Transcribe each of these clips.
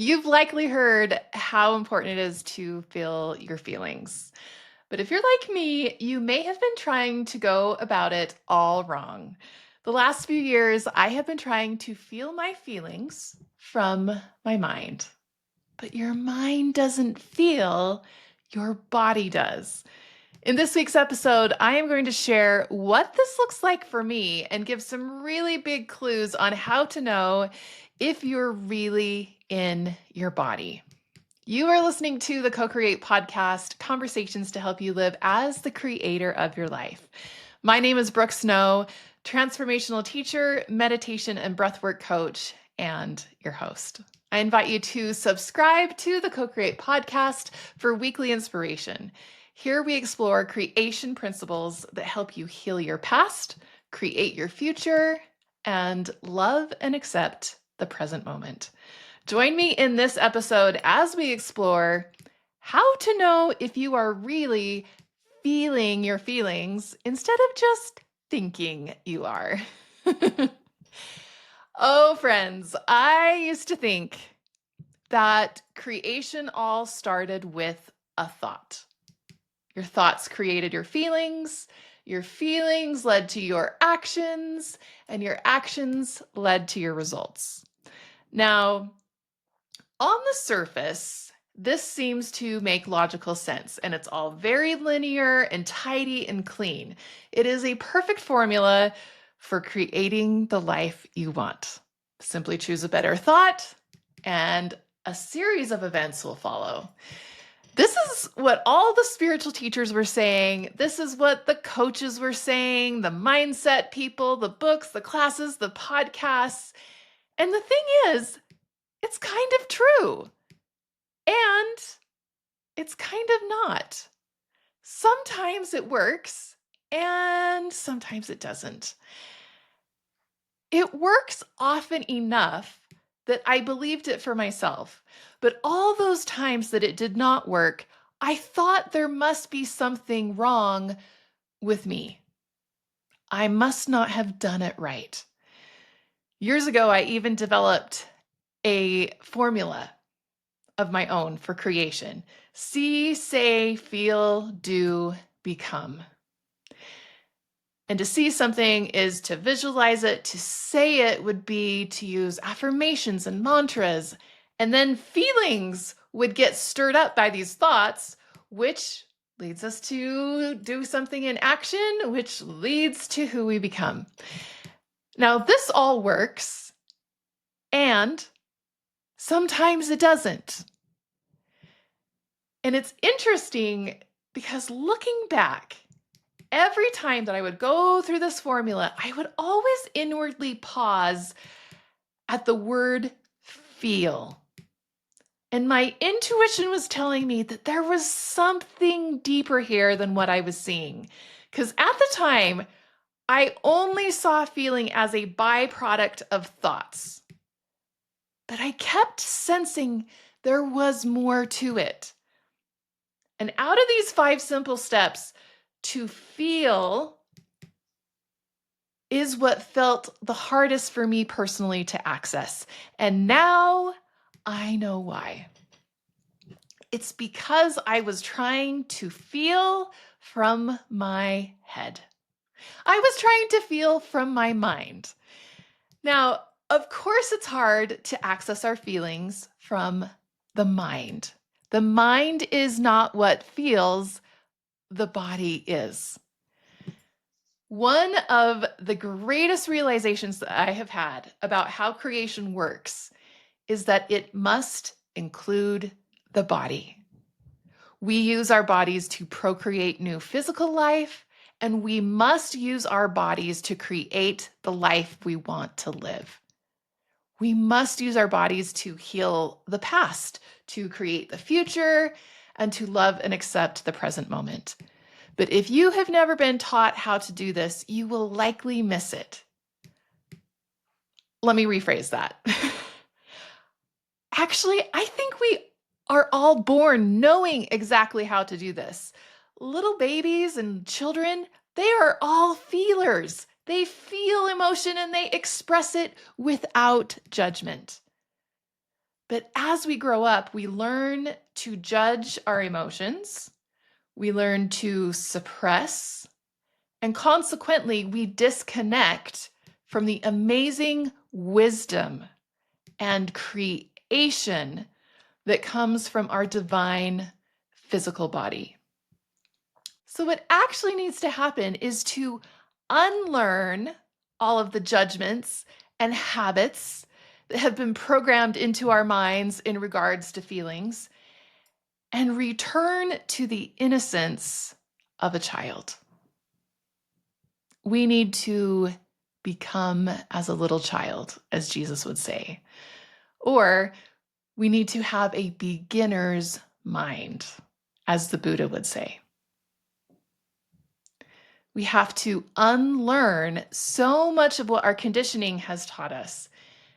You've likely heard how important it is to feel your feelings. But if you're like me, you may have been trying to go about it all wrong. The last few years, I have been trying to feel my feelings from my mind. But your mind doesn't feel, your body does. In this week's episode, I am going to share what this looks like for me and give some really big clues on how to know if you're really in your body. You are listening to the Co-Create podcast, conversations to help you live as the creator of your life. My name is Brooke Snow, transformational teacher, meditation and breathwork coach, and your host. I invite you to subscribe to the Co-Create podcast for weekly inspiration. Here we explore creation principles that help you heal your past, create your future, and love and accept the present moment. Join me in this episode as we explore how to know if you are really feeling your feelings instead of just thinking you are. Oh, friends, I used to think that creation all started with a thought. Your thoughts created your feelings led to your actions, and your actions led to your results. Now, on the surface, this seems to make logical sense, and it's all very linear and tidy and clean. It is a perfect formula for creating the life you want. Simply choose a better thought, and a series of events will follow. This is what all the spiritual teachers were saying. This is what the coaches were saying, the mindset people, the books, the classes, the podcasts. And the thing is, it's kind of true. And it's kind of not. Sometimes it works, and sometimes it doesn't. It works often enough that I believed it for myself. But all those times that it did not work, I thought there must be something wrong with me. I must not have done it right. Years ago, I even developed a formula of my own for creation. See, say, feel, do, become. And to see something is to visualize it. To say it would be to use affirmations and mantras. And then feelings would get stirred up by these thoughts, which leads us to do something in action, which leads to who we become. Now, this all works, and sometimes it doesn't. And it's interesting because looking back, every time that I would go through this formula, I would always inwardly pause at the word feel. And my intuition was telling me that there was something deeper here than what I was seeing. Because at the time, I only saw feeling as a byproduct of thoughts. But I kept sensing there was more to it. And out of these 5 simple steps, to feel is what felt the hardest for me personally to access. And now I know why. It's because I was trying to feel from my head. I was trying to feel from my mind. Now, of course, it's hard to access our feelings from the mind. The mind is not what feels, the body is. One of the greatest realizations that I have had about how creation works is that it must include the body. We use our bodies to procreate new physical life, and we must use our bodies to create the life we want to live. We must use our bodies to heal the past, to create the future, and to love and accept the present moment. But if you have never been taught how to do this, you will likely miss it. Let me rephrase that. Actually, I think we are all born knowing exactly how to do this. Little babies and children, they are all feelers. They feel emotion and they express it without judgment. But as we grow up, we learn to judge our emotions, we learn to suppress, and consequently, we disconnect from the amazing wisdom and creation that comes from our divine physical body. So, what actually needs to happen is to unlearn all of the judgments and habits that have been programmed into our minds in regards to feelings and return to the innocence of a child. We need to become as a little child, as Jesus would say, or we need to have a beginner's mind, as the Buddha would say. We have to unlearn so much of what our conditioning has taught us.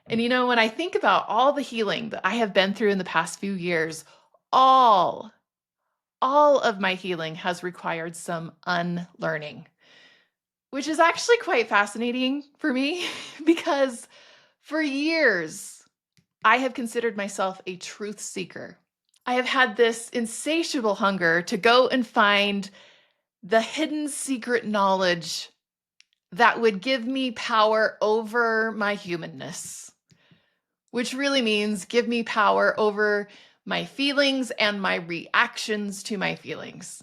And when I think about all the healing that I have been through in the past few years, all of my healing has required some unlearning, which is actually quite fascinating for me because for years, I have considered myself a truth seeker. I have had this insatiable hunger to go and find the hidden secret knowledge that would give me power over my humanness, which really means give me power over my feelings and my reactions to my feelings.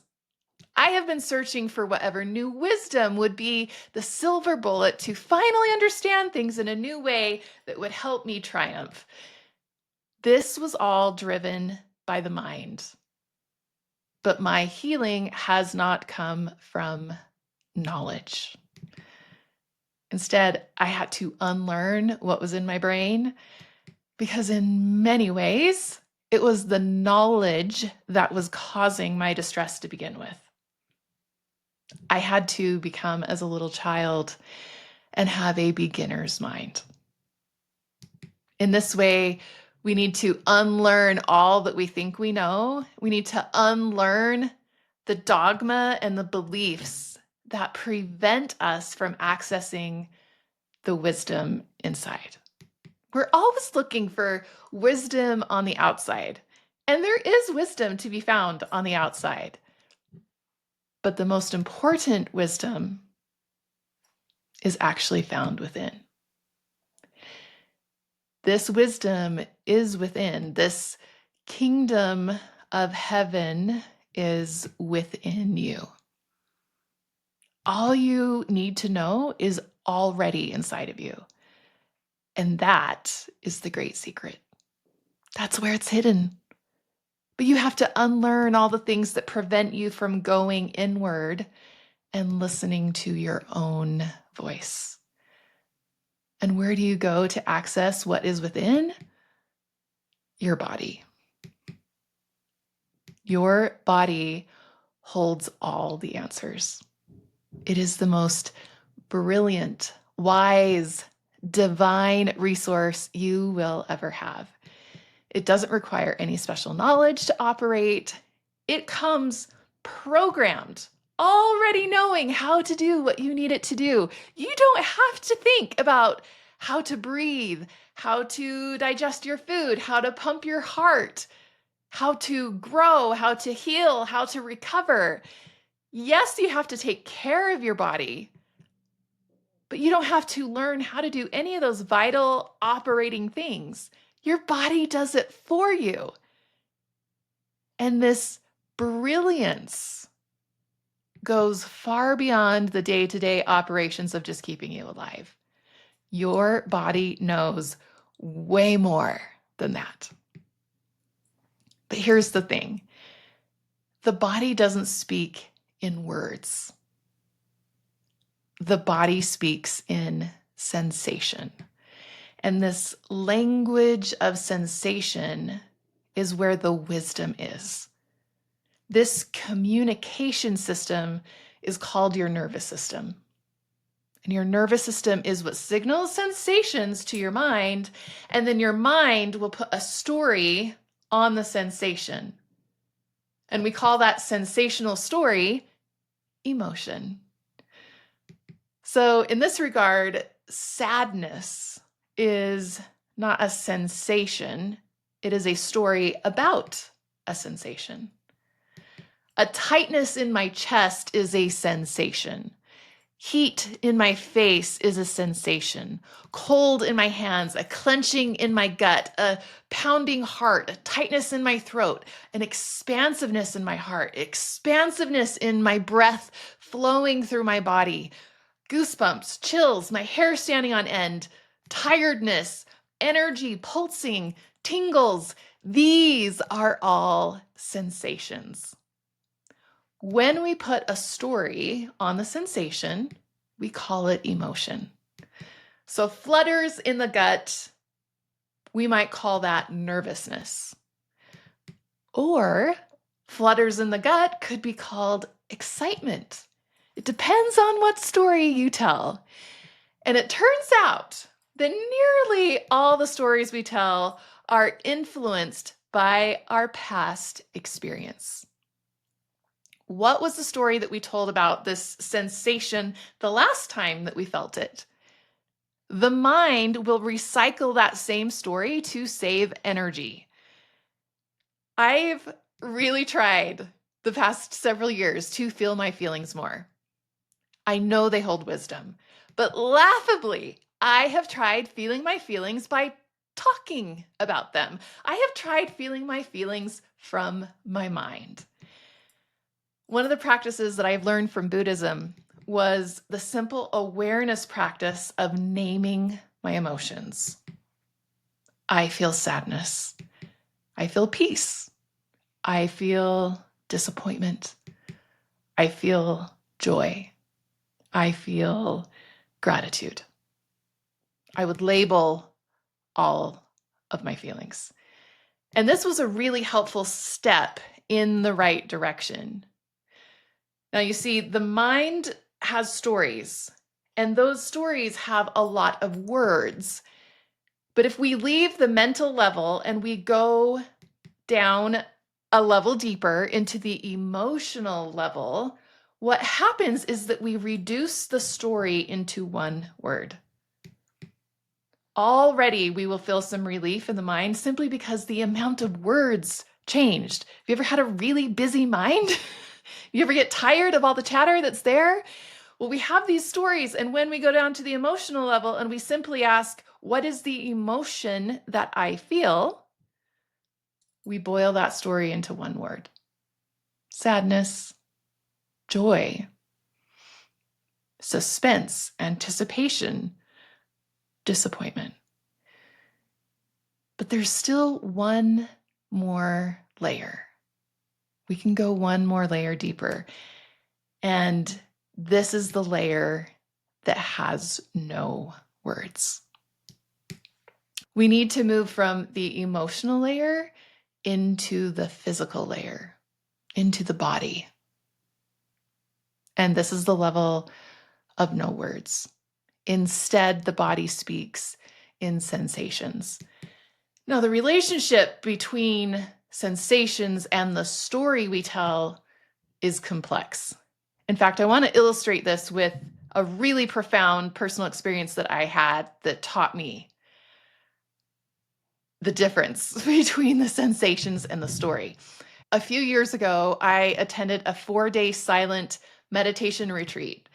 I have been searching for whatever new wisdom would be the silver bullet to finally understand things in a new way that would help me triumph. This was all driven by the mind. But my healing has not come from knowledge. Instead, I had to unlearn what was in my brain because, in many ways, it was the knowledge that was causing my distress to begin with. I had to become as a little child and have a beginner's mind. In this way, we need to unlearn all that we think we know. We need to unlearn the dogma and the beliefs that prevent us from accessing the wisdom inside. We're always looking for wisdom on the outside, and there is wisdom to be found on the outside. But the most important wisdom is actually found within. This wisdom is within. This kingdom of heaven is within you. All you need to know is already inside of you. And that is the great secret. That's where it's hidden. But you have to unlearn all the things that prevent you from going inward and listening to your own voice. And where do you go to access what is within? Your body. Your body holds all the answers. It is the most brilliant, wise, divine resource you will ever have. It doesn't require any special knowledge to operate. It comes programmed, already knowing how to do what you need it to do. You don't have to think about how to breathe, how to digest your food, how to pump your heart, how to grow, how to heal, how to recover. Yes, you have to take care of your body, but you don't have to learn how to do any of those vital operating things. Your body does it for you. And this brilliance goes far beyond the day-to-day operations of just keeping you alive. Your body knows way more than that. But here's the thing. The body doesn't speak in words. The body speaks in sensation. And this language of sensation is where the wisdom is. This communication system is called your nervous system. And your nervous system is what signals sensations to your mind, and then your mind will put a story on the sensation. And we call that sensational story emotion. So in this regard, sadness is not a sensation, It is a story about a sensation. A tightness in my chest is a sensation. Heat in my face is a sensation. Cold in my hands, a clenching in my gut, a pounding heart, a tightness in my throat, an expansiveness in my heart, expansiveness in my breath flowing through my body, goosebumps, chills, my hair standing on end, tiredness, energy pulsing, tingles. These are all sensations. When we put a story on the sensation, we call it emotion. So flutters in the gut, we might call that nervousness. Or flutters in the gut could be called excitement. It depends on what story you tell. And it turns out that nearly all the stories we tell are influenced by our past experience. What was the story that we told about this sensation the last time that we felt it? The mind will recycle that same story to save energy. I've really tried the past several years to feel my feelings more. I know they hold wisdom, but laughably, I have tried feeling my feelings by talking about them. I have tried feeling my feelings from my mind. One of the practices that I've learned from Buddhism was the simple awareness practice of naming my emotions. I feel sadness. I feel peace. I feel disappointment. I feel joy. I feel gratitude. I would label all of my feelings. And this was a really helpful step in the right direction. Now, you see, the mind has stories, and those stories have a lot of words. But if we leave the mental level and we go down a level deeper into the emotional level, what happens is that we reduce the story into one word. Already we will feel some relief in the mind simply because the amount of words changed. Have you ever had a really busy mind? You ever get tired of all the chatter that's there? Well, we have these stories, and when we go down to the emotional level and we simply ask, what is the emotion that I feel? We boil that story into one word. Sadness, joy, suspense, anticipation, disappointment. But there's still one more layer. We can go one more layer deeper. And this is the layer that has no words. We need to move from the emotional layer into the physical layer, into the body. And this is the level of no words. Instead, the body speaks in sensations. Now, the relationship between sensations and the story we tell is complex. In fact, I want to illustrate this with a really profound personal experience that I had that taught me the difference between the sensations and the story. A few years ago, I attended a 4-day silent meditation retreat.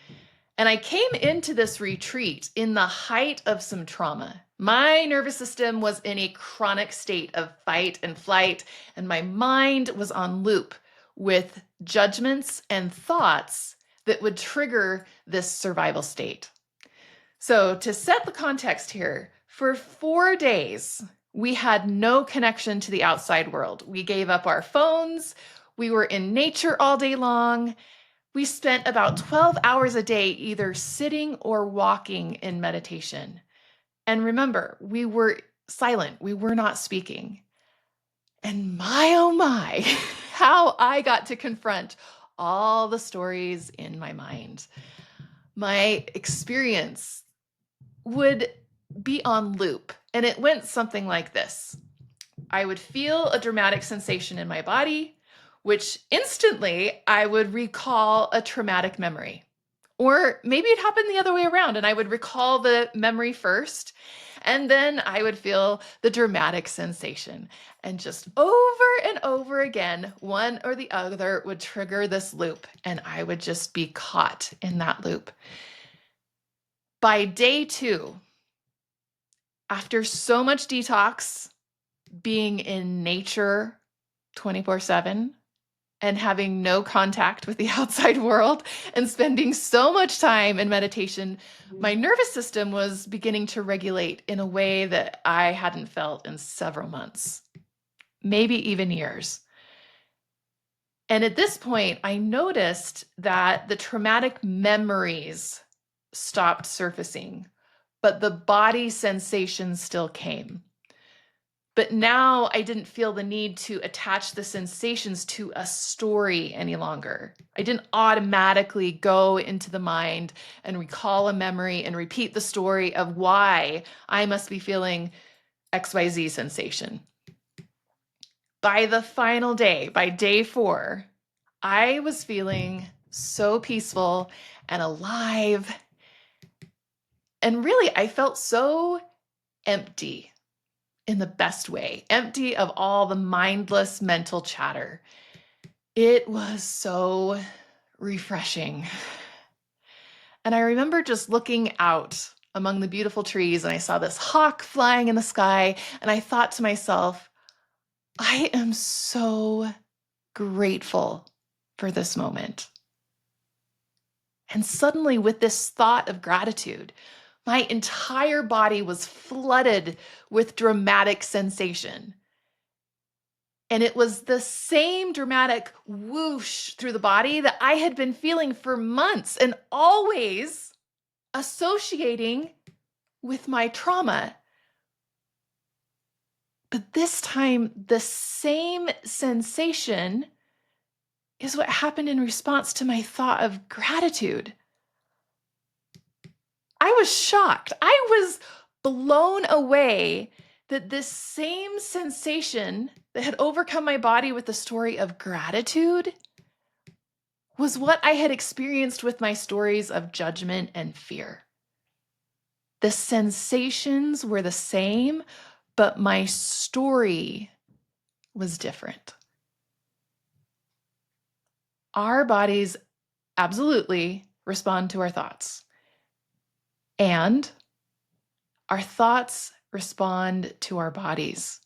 And I came into this retreat in the height of some trauma. My nervous system was in a chronic state of fight and flight, and my mind was on loop with judgments and thoughts that would trigger this survival state. So, to set the context here, for 4 days, we had no connection to the outside world. We gave up our phones. We were in nature all day long. We spent about 12 hours a day either sitting or walking in meditation. And remember, we were silent. We were not speaking. And my, oh my, how I got to confront all the stories in my mind. My experience would be on loop, and it went something like this. I would feel a dramatic sensation in my body, which instantly I would recall a traumatic memory. Or maybe it happened the other way around, and I would recall the memory first, and then I would feel the dramatic sensation. And just over and over again, one or the other would trigger this loop, and I would just be caught in that loop. By day 2, after so much detox, being in nature 24/7, and having no contact with the outside world and spending so much time in meditation, my nervous system was beginning to regulate in a way that I hadn't felt in several months, maybe even years. And at this point, I noticed that the traumatic memories stopped surfacing, but the body sensations still came. But now I didn't feel the need to attach the sensations to a story any longer. I didn't automatically go into the mind and recall a memory and repeat the story of why I must be feeling XYZ sensation. By the final day, by day 4, I was feeling so peaceful and alive. And really, I felt so empty. In the best way, empty of all the mindless mental chatter. It was so refreshing. And I remember just looking out among the beautiful trees, and I saw this hawk flying in the sky, and I thought to myself, I am so grateful for this moment. And suddenly, with this thought of gratitude, my entire body was flooded with dramatic sensation. And it was the same dramatic whoosh through the body that I had been feeling for months and always associating with my trauma. But this time, the same sensation is what happened in response to my thought of gratitude. I was shocked. I was blown away that this same sensation that had overcome my body with the story of gratitude was what I had experienced with my stories of judgment and fear. The sensations were the same, but my story was different. Our bodies absolutely respond to our thoughts. And our thoughts respond to our bodies.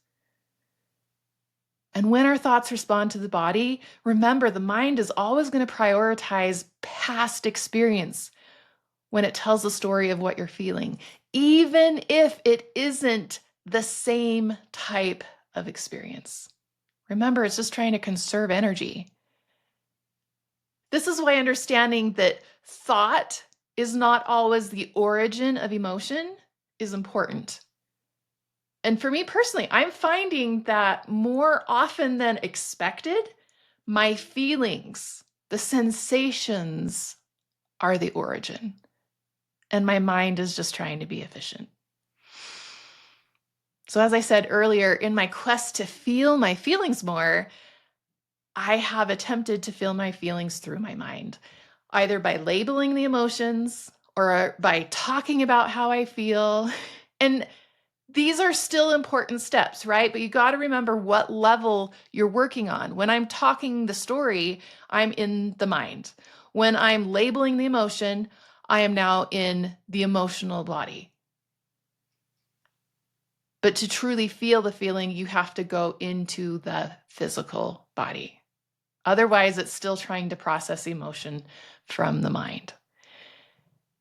And when our thoughts respond to the body, remember the mind is always going to prioritize past experience when it tells the story of what you're feeling, even if it isn't the same type of experience. Remember, it's just trying to conserve energy. This is why understanding that thought is not always the origin of emotion is important. And for me personally, I'm finding that more often than expected, my feelings, the sensations are the origin. And my mind is just trying to be efficient. So as I said earlier, in my quest to feel my feelings more, I have attempted to feel my feelings through my mind, either by labeling the emotions or by talking about how I feel. And these are still important steps, right? But you got to remember what level you're working on. When I'm talking the story, I'm in the mind. When I'm labeling the emotion, I am now in the emotional body. But to truly feel the feeling, you have to go into the physical body. Otherwise, it's still trying to process emotion from the mind.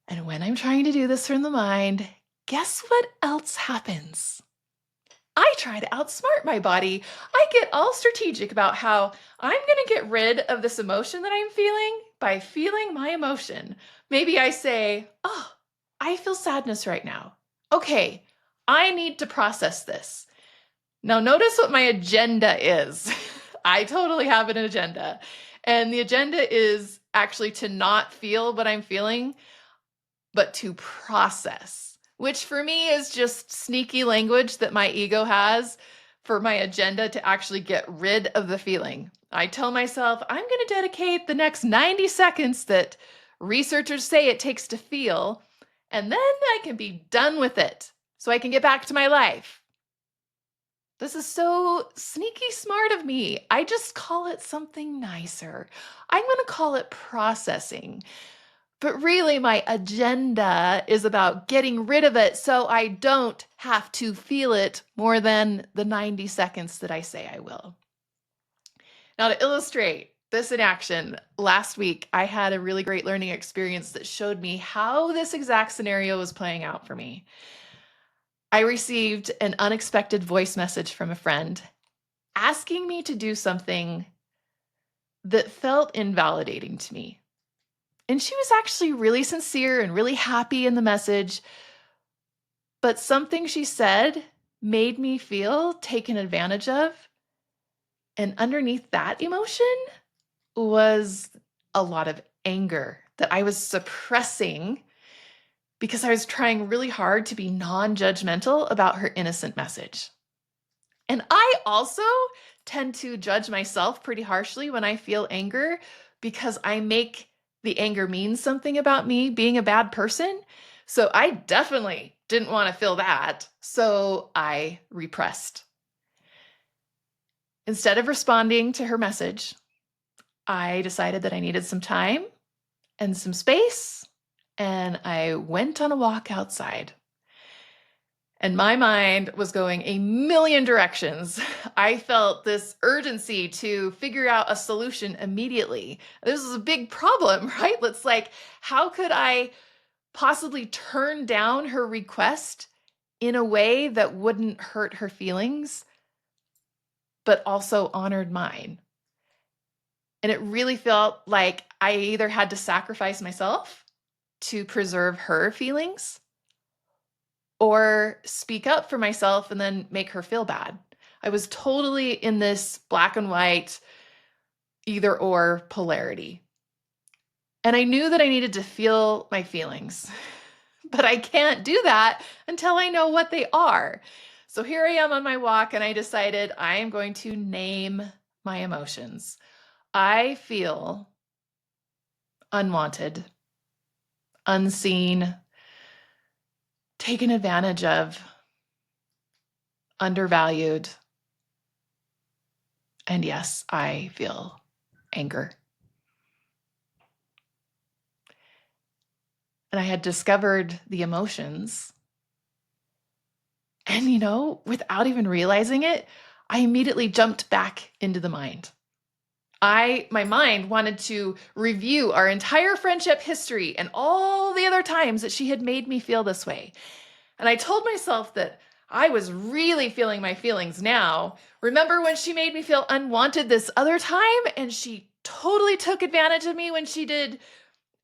And when I'm trying to do this from the mind, guess what else happens? I try to outsmart my body. I get all strategic about how I'm going to get rid of this emotion that I'm feeling by feeling my emotion. Maybe I say, oh, I feel sadness right now. Okay, I need to process this. Now, notice what my agenda is. I totally have an agenda. And the agenda is actually to not feel what I'm feeling, but to process, which for me is just sneaky language that my ego has for my agenda to actually get rid of the feeling. I tell myself, I'm going to dedicate the next 90 seconds that researchers say it takes to feel, and then I can be done with it so I can get back to my life. This is so sneaky smart of me. I just call it something nicer. I'm going to call it processing. But really, my agenda is about getting rid of it so I don't have to feel it more than the 90 seconds that I say I will. Now, to illustrate this in action, last week I had a really great learning experience that showed me how this exact scenario was playing out for me. I received an unexpected voice message from a friend asking me to do something that felt invalidating to me. And she was actually really sincere and really happy in the message, but something she said made me feel taken advantage of. And underneath that emotion was a lot of anger that I was suppressing because I was trying really hard to be non-judgmental about her innocent message. And I also tend to judge myself pretty harshly when I feel anger because I make the anger mean something about me being a bad person. So I definitely didn't want to feel that. So I repressed. Instead of responding to her message, I decided that I needed some time and some space, and I went on a walk outside. And my mind was going a million directions. I felt this urgency to figure out a solution immediately. This is a big problem, right? It's like, how could I possibly turn down her request in a way that wouldn't hurt her feelings, but also honored mine? And it really felt like I either had to sacrifice myself to preserve her feelings or speak up for myself and then make her feel bad. I was totally in this black and white, either or polarity. And I knew that I needed to feel my feelings, but I can't do that until I know what they are. So here I am on my walk, and I decided I am going to name my emotions. I feel unwanted, unseen, taken advantage of, undervalued. And yes, I feel anger. And I had discovered the emotions. And, without even realizing it, I immediately jumped back into the mind. My mind wanted to review our entire friendship history and all the other times that she had made me feel this way. And I told myself that I was really feeling my feelings now. Remember when she made me feel unwanted this other time and she totally took advantage of me when she did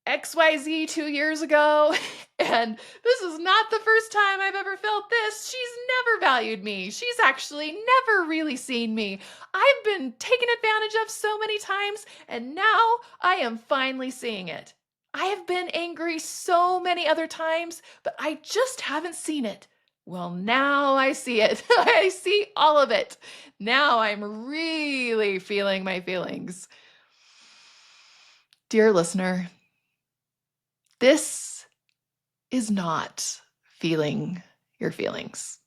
XYZ 2 years ago? And this is not the first time I've ever felt this. She's never valued me. She's actually never really seen me. I've been taken advantage of so many times, and now I am finally seeing it. I have been angry so many other times, but I just haven't seen it. Well, now I see it. I see all of it. Now I'm really feeling my feelings. Dear listener, this is not feeling your feelings.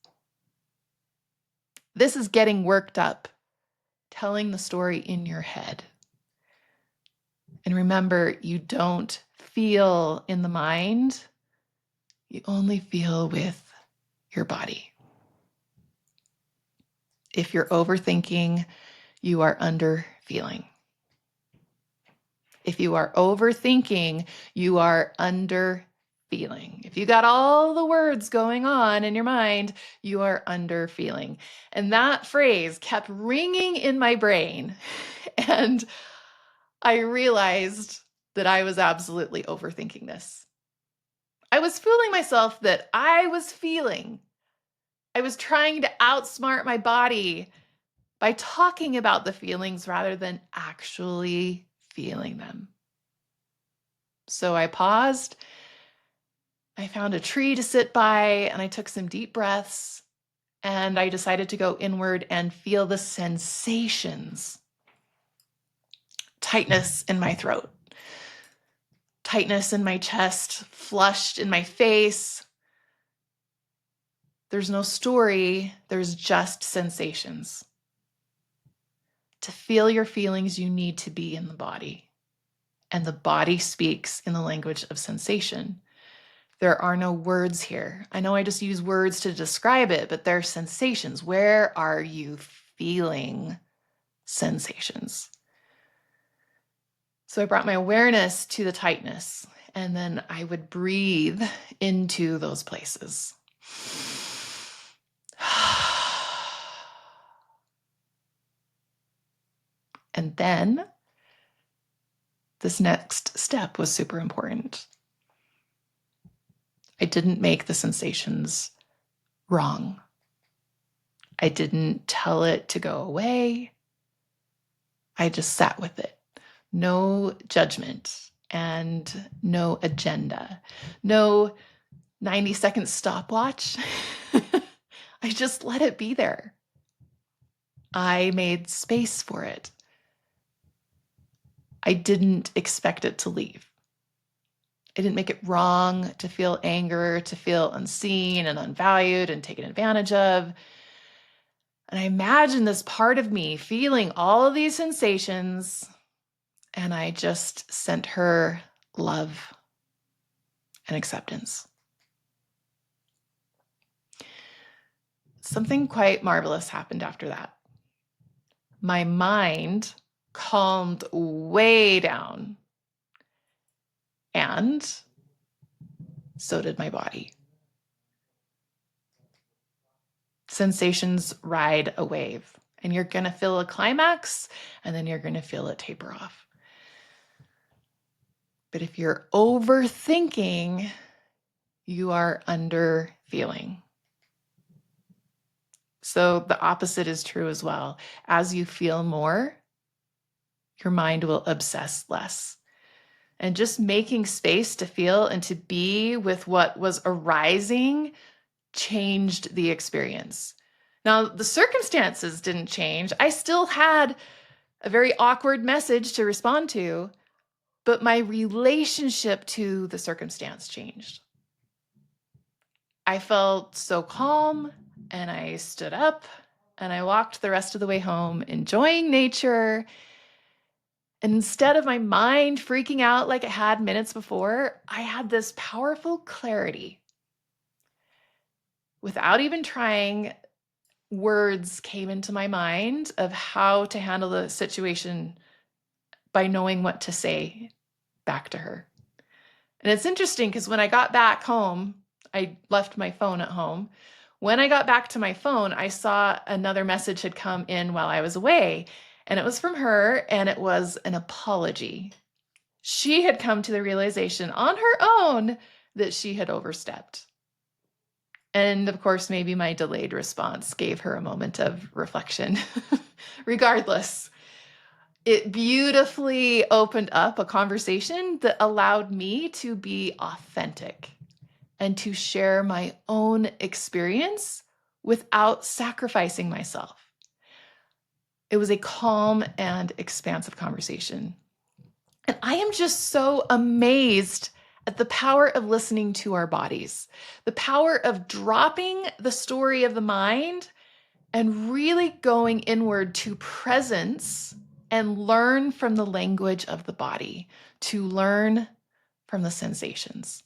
This is getting worked up, telling the story in your head. And remember, you don't feel in the mind, you only feel with your body. If you're overthinking, you are under feeling. If you are overthinking, you are under feeling. If you got all the words going on in your mind, you are under feeling. And that phrase kept ringing in my brain. And I realized that I was absolutely overthinking this. I was fooling myself that I was feeling. I was trying to outsmart my body by talking about the feelings rather than actually feeling them. So I paused, I found a tree to sit by, and I took some deep breaths, and I decided to go inward and feel the sensations. Tightness in my throat, tightness in my chest, flushed in my face. There's no story, there's just sensations. To feel your feelings, you need to be in the body. And the body speaks in the language of sensation. There are no words here. I know I just use words to describe it, but they're sensations. Where are you feeling sensations? So I brought my awareness to the tightness, and then I would breathe into those places. And then this next step was super important. I didn't make the sensations wrong. I didn't tell it to go away. I just sat with it. No judgment and no agenda. No 90-second stopwatch. I just let it be there. I made space for it. I didn't expect it to leave. I didn't make it wrong to feel anger, to feel unseen and unvalued and taken advantage of. And I imagine this part of me feeling all of these sensations, and I just sent her love and acceptance. Something quite marvelous happened after that. My mind calmed way down, and so did my body. Sensations ride a wave, and you're going to feel a climax, and then you're going to feel it taper off. But if you're overthinking, you are under feeling. So the opposite is true as well. As you feel more, your mind will obsess less. And just making space to feel and to be with what was arising changed the experience. Now, the circumstances didn't change. I still had a very awkward message to respond to, but my relationship to the circumstance changed. I felt so calm, and I stood up and I walked the rest of the way home, enjoying nature. And instead of my mind freaking out like it had minutes before, I had this powerful clarity. Without even trying, words came into my mind of how to handle the situation by knowing what to say back to her. And it's interesting because when I got back home, I left my phone at home. When I got back to my phone, I saw another message had come in while I was away, and it was from her, and it was an apology. She had come to the realization on her own that she had overstepped. And of course, maybe my delayed response gave her a moment of reflection. Regardless, it beautifully opened up a conversation that allowed me to be authentic and to share my own experience without sacrificing myself. It was a calm and expansive conversation. And I am just so amazed at the power of listening to our bodies, the power of dropping the story of the mind and really going inward to presence and learn from the language of the body, to learn from the sensations.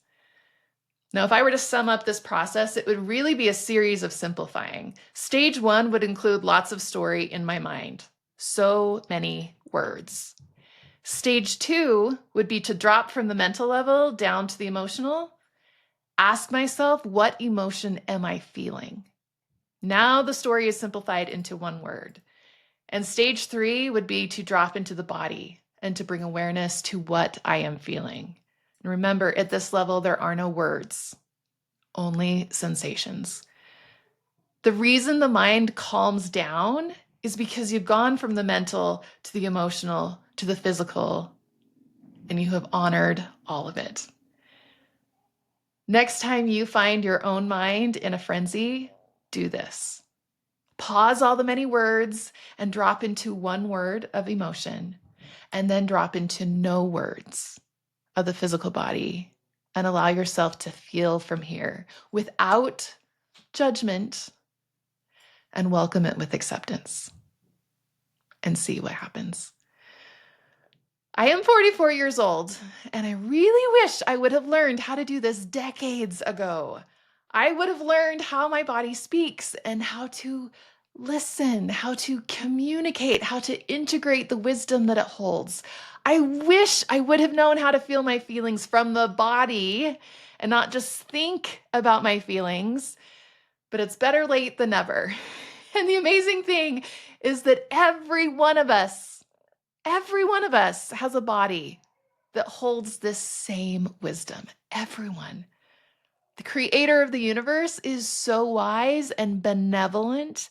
Now, if I were to sum up this process, it would really be a series of simplifying. Stage 1 would include lots of story in my mind. So many words. Stage 2 would be to drop from the mental level down to the emotional. Ask myself, what emotion am I feeling? Now the story is simplified into one word. And stage 3 would be to drop into the body and to bring awareness to what I am feeling. And remember, at this level, there are no words, only sensations. The reason the mind calms down is because you've gone from the mental to the emotional to the physical, and you have honored all of it. Next time you find your own mind in a frenzy, do this. Pause all the many words and drop into one word of emotion, and then drop into no words of the physical body and allow yourself to feel from here without judgment, and welcome it with acceptance and see what happens. I am 44 years old, and I really wish I would have learned how to do this decades ago. I would have learned how my body speaks and how to listen, how to communicate, how to integrate the wisdom that it holds. I wish I would have known how to feel my feelings from the body and not just think about my feelings, but it's better late than never. And the amazing thing is that every one of us has a body that holds this same wisdom. Everyone. The creator of the universe is so wise and benevolent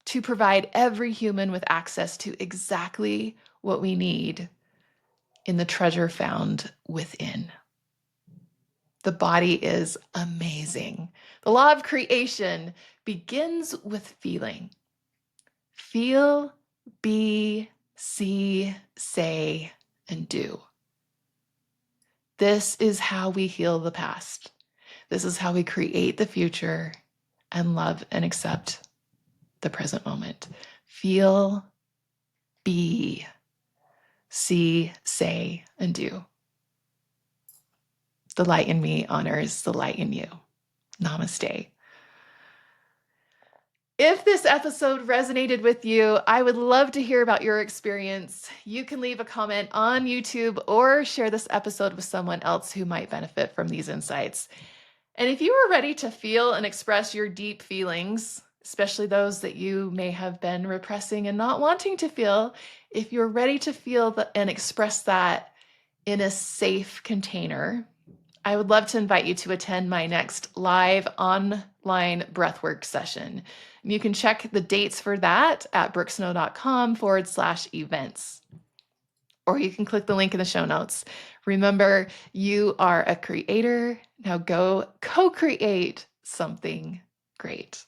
to provide every human with access to exactly what we need in the treasure found within. The body is amazing. The law of creation begins with feeling. Feel, be, see, say, and do. This is how we heal the past. This is how we create the future and love and accept the present moment. Feel, be, see, say, and do. The light in me honors the light in you. Namaste. If this episode resonated with you, I would love to hear about your experience. You can leave a comment on YouTube or share this episode with someone else who might benefit from these insights. And if you are ready to feel and express your deep feelings, especially those that you may have been repressing and not wanting to feel, if you're ready to feel and express that in a safe container, I would love to invite you to attend my next live online breathwork session. You can check the dates for that at brooksnow.com/events. Or you can click the link in the show notes. Remember, you are a creator. Now go co-create something great.